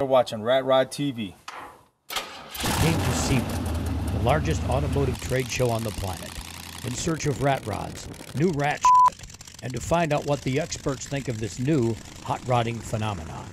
You're watching RatrodTV. Came to SEMA, the largest automotive trade show on the planet, in search of rat rods, new rat shit, and to find out what the experts think of this new hot rodding phenomenon.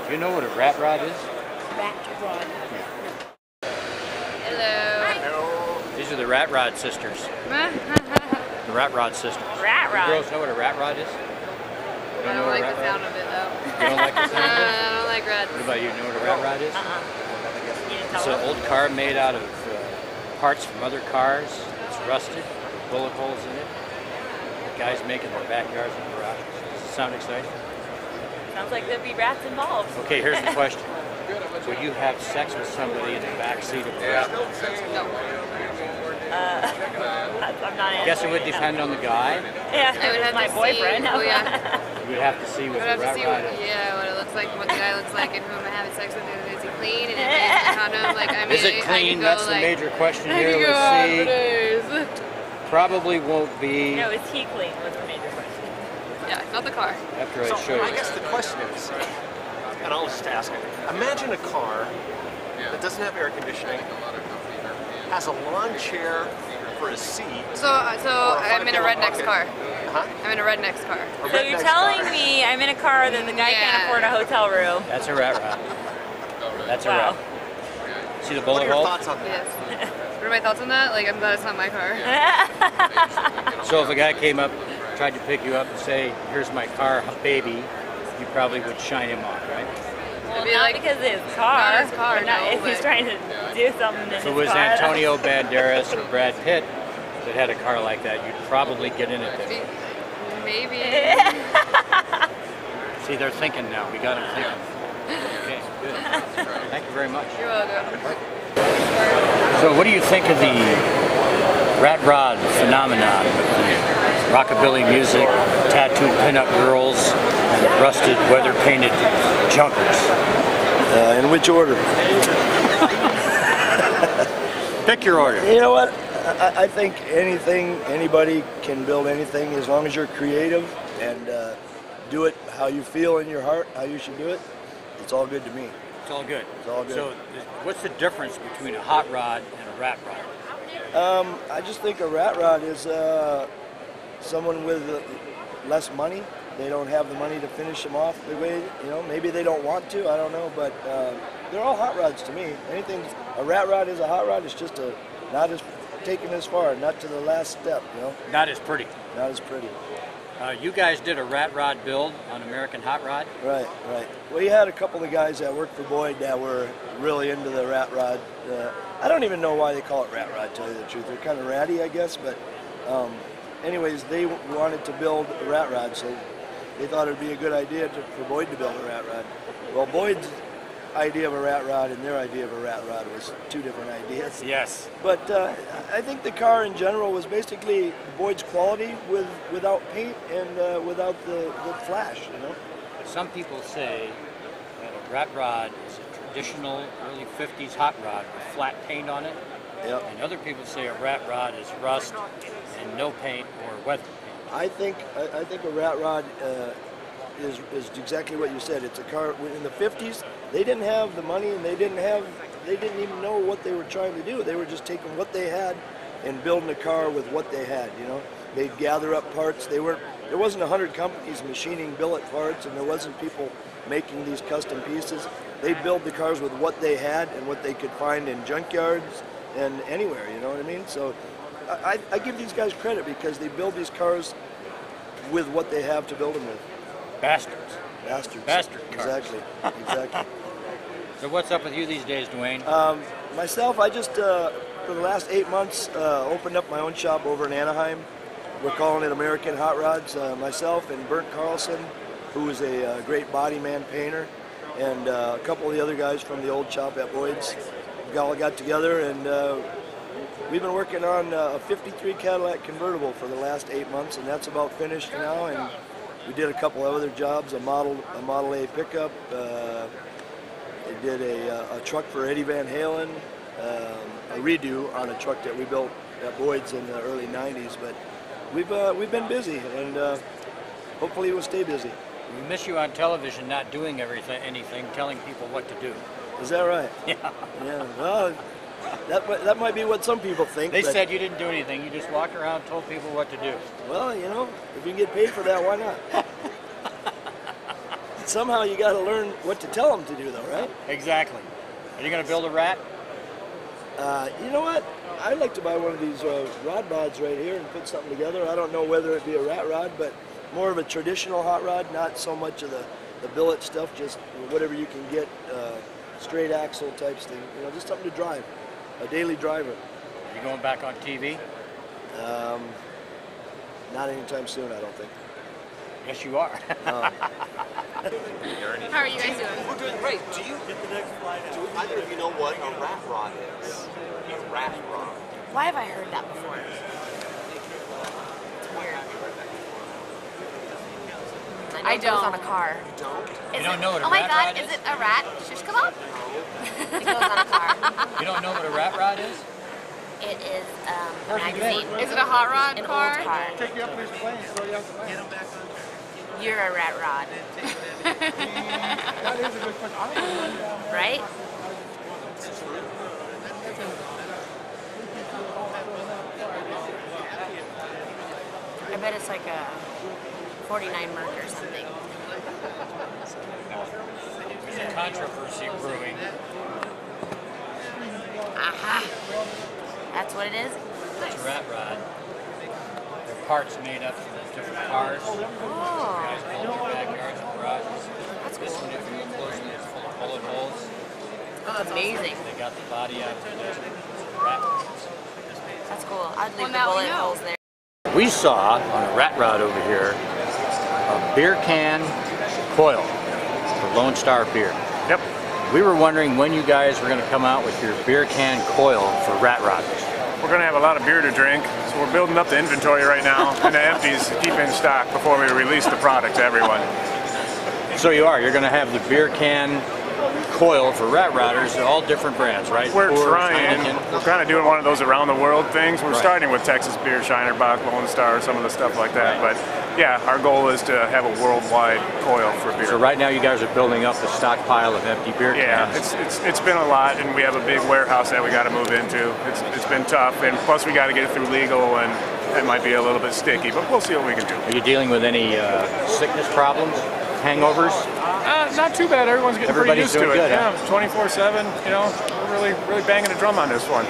Do you know what a rat rod is? Rat rod. Hello. Hello. These are the Rat Rod sisters. The Rat Rod sisters. Rat rod. You girls know what a rat rod is? I don't like the sound of it though. You don't like the sound of it? I don't like rats. What about you? Know what a rat rod is? It's an old car made out of parts from other cars. It's rusted, bullet holes in it. The guys make it in their backyards and garages. Does it sound exciting? Sounds like there'd be rats involved. Okay, here's the question. Would you have sex with somebody in the back seat of a rat? No. I'm not I guess it would depend on the guy. Yeah, I would have my to boyfriend. See, yeah. You would have to see what I the would have to rat see rod is. yeah, what it looks like, what the guy looks like, and who am I having sex with, and is he clean, and is he condom, like, I mean, Is it clean? That's the major question here. Let's Let's see. Probably won't be. No, is he clean? Was the major question. Yeah, not the car. After I show you. I guess the question is, and I'll just ask it, imagine a car that doesn't have air conditioning, has a lawn chair for a seat. So I'm in a redneck's car. Huh? I'm in a redneck's car. So you're telling me I'm in a car that the guy can't afford a hotel room? That's a rat rod. That's a Wow. rat. See the What bullet are your hole? thoughts on that? Yes. What are my thoughts on that? Like, I'm glad it's not my car. So if a guy came up, tried to pick you up and say, here's my car, baby, you probably would shine him off, right? Well, It'd be not like- because of his car. not his car, Or not no, if he's but- trying to do something in If his it was car. Antonio Banderas or Brad Pitt that had a car like that, you'd probably get in it then. Maybe. See, they're thinking now. We got them thinking. Okay, good. Thank you very much. You're welcome. So what do you think of the rat rod phenomenon with the rockabilly music, tattooed pinup girls, and rusted, weather-painted junkers? In which order? Pick your order. You know what? I think anybody can build anything as long as you're creative and do it how you feel in your heart, how you should do it. It's all good to me. It's all good. It's all good. So what's the difference between a hot rod and a rat rod? I just think a rat rod is someone with less money. They don't have the money to finish them off the way, maybe they don't want to, I don't know, but they're all hot rods to me. A rat rod is a hot rod, it's just not as taken as far, not to the last step, Not as pretty. Not as pretty. You guys did a rat rod build on American Hot Rod. Right. We had a couple of guys that worked for Boyd that were really into the rat rod. I don't even know why they call it rat rod, to tell you the truth. They're kind of ratty, I guess, but anyways, they wanted to build a rat rod, so they thought it would be a good idea for Boyd to build a rat rod. Well, Boyd's idea of a rat rod and their idea of a rat rod was two different ideas. Yes. But I think the car in general was basically Boyd's quality without paint and without the flash, Some people say that a rat rod is a traditional early 50s hot rod with flat paint on it. Yep. And other people say a rat rod is rust and no paint or weather paint. I think a rat rod is exactly what you said. It's a car in the 50s. They didn't have the money, and they didn't even know what they were trying to do. They were just taking what they had and building a car with what they had. They'd gather up parts. There wasn't 100 companies machining billet parts, and there wasn't people making these custom pieces. They built the cars with what they had and what they could find in junkyards and anywhere. You know what I mean? So I give these guys credit because they build these cars with what they have to build them with. Bastards. Bastard cars. Exactly. So what's up with you these days, Duane? Myself, I just, for the last 8 months, opened up my own shop over in Anaheim. we're calling it American Hot Rods. Myself and Bernd Carlson, who is a great body man painter, and a couple of the other guys from the old shop at Boyd's, we all got together, and we've been working on a 53 Cadillac convertible for the last 8 months, and that's about finished now. And we did a couple of other jobs, a Model A pickup. We did a truck for Eddie Van Halen, a redo on a truck that we built at Boyd's in the early 90s. But we've been busy, and hopefully we'll stay busy. We miss you on television, not doing anything, telling people what to do. Is that right? Yeah. Yeah. Well, that might be what some people think. They said you didn't do anything. You just walked around and told people what to do. Well, you know, if you can get paid for that, why not? Somehow you got to learn what to tell them to do, though, right? Exactly. Are you going to build a rat? You know what? I'd like to buy one of these rod mods right here and put something together. I don't know whether it'd be a rat rod, but more of a traditional hot rod, not so much of the billet stuff, just whatever you can get, straight axle types thing. You know, just something to drive, a daily driver. Are you going back on TV? Not anytime soon, I don't think. Yes, you are. How are you guys doing? We're doing great. Do either of you know what a rat rod is? A rat rod. Why have I heard that before? I don't. On a car. You don't? You don't know what a Oh my rat God, rod is? is it a rat? Shish kebab? It goes on a car. You don't know what a rat rod is? It is a magazine. Is it a hot rod An car? old car. Take you up this plane, throw you out the plane. You're a rat rod, That is a good question. I don't know. right? I bet it's like a 49 Merc or something. There's a controversy brewing. Aha! That's what it is? It's a rat rod. They're parts made up from different cars. Oh, Guys build their backyards and garages. that's This cool. one, if you look closely, is full of bullet holes. Oh, amazing. They got the body out of the rat rods. That's cool. I'd leave the now we bullet know. holes there. We saw on a rat rod over here a beer can coil for Lone Star beer. Yep. We were wondering when you guys were going to come out with your beer can coil for rat rods. We're going to have a lot of beer to drink, so we're building up the inventory right now, and the empties to keep in stock before we release the product to everyone. So you're going to have the beer can coil for rat rodders, all different brands, right? We're Coors, trying. Coddington. We're kind of doing one of those around the world things. We're Right. starting with Texas Beer, Shiner Bock, Lone Star, some of the stuff like that. Right. But yeah, our goal is to have a worldwide coil for beer. So right now you guys are building up the stockpile of empty beer Yeah, cans. it's been a lot, and we have a big warehouse that we got to move into. It's been tough, and plus we got to get it through legal, and that might be a little bit sticky, but we'll see what we can do. Are you dealing with any sickness problems, hangovers? Not too bad. Everyone's getting Everybody's pretty used to doing it. good, huh? Yeah, 24/7. You know, we're really banging the drum on this one.